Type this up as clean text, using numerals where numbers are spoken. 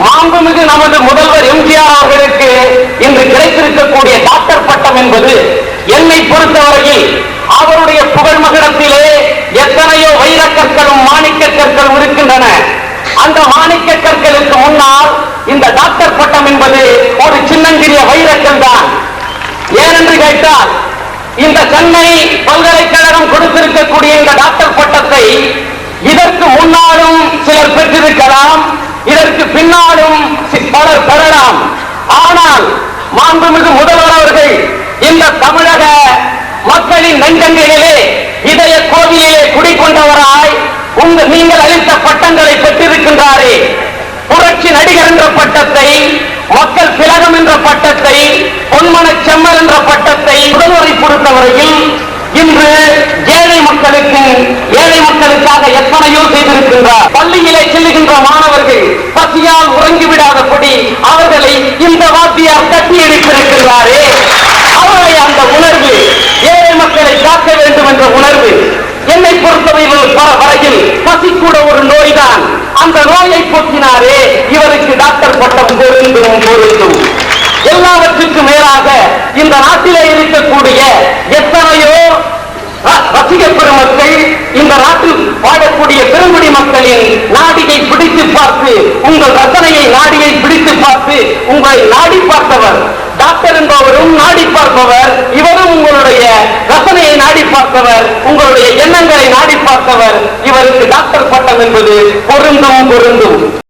மாண்புமிகு நமது முதல்வர் எம்ஜிஆர் அவர்களுக்கு இன்று கிடைத்திருக்கக்கூடிய டாக்டர் பட்டம் என்பது என்னை பொறுத்தவரையில் அவருடைய புகழ் மகுடத்திலே எத்தனையோ வைரக்கற்களும் மாணிக்க கற்களும் இருக்கின்றன. அந்த மாணிக்க கற்களுக்கு முன்னால் இந்த டாக்டர் பட்டம் என்பது ஒரு சின்னஞ்சிறிய வைரக்கல் தான். ஏனென்று கேட்டால் இந்த சென்னை பல்கலைக்கழகம் கொடுத்திருக்கக்கூடிய இந்த டாக்டர் பட்டத்தை இதற்கு முன்னாலும் சிலர் பெற்றிருக்கலாம், இதற்கு பின்னாலும் பலர் பெறலாம். ஆனால் மாண்புமிகு முதல்வர் அவர்கள் இந்த தமிழக மக்களின் நெஞ்சங்களிலே இதய கோவிலிலே குடிக்கொண்டவராய் நீங்கள் அளித்த பட்டங்களை பெற்றிருக்கின்றாரே. புரட்சி நடிகர் என்ற பட்டத்தை, மக்கள் திலகம் என்ற பட்டத்தை, பொன்மன செம்மல் என்ற பட்டத்தை முதல்வரை பொறுத்தவரையில் இன்று ஏழை மக்களுக்காக எத்தனையோ செய்திருக்கின்றார். பள்ளியிலே செல்லுகின்ற மாணவர்கள் பசியால் உறங்கிவிடாதபடி அவர்களை இந்த வாத்தியார் கட்டி எடுத்திருக்கிறாரே. அவருடைய அந்த உணர்வு, ஏழை மக்களை காக்க வேண்டும் என்ற உணர்வு, என்னை பொறுத்தவரையில் பசி கூட ஒரு நோய்தான். அந்த நோயை போக்கினாரே, இவருக்கு டாக்டர் பட்டம் பொருந்தும். எல்லாவற்றுக்கும் மேலாக இந்த நாட்டிலே இருக்கக்கூடிய எத்தனையோ ரசிக பெருமக்கள், இந்த நாட்டில் வாழக்கூடிய பெருங்குடி மக்களின் நாடியை பிடித்து பார்த்து, உங்கள் ரசனையை நாடியை பிடித்து பார்த்து உங்களை நாடி பார்த்தவர் டாக்டர் என்பவரும் நாடி பார்ப்பவர், இவரும் உங்களுடைய ரசனையை நாடி பார்த்தவர், உங்களுடைய எண்ணங்களை நாடி பார்த்தவர். இவருக்கு டாக்டர் பட்டம் என்பது பொருந்தும்.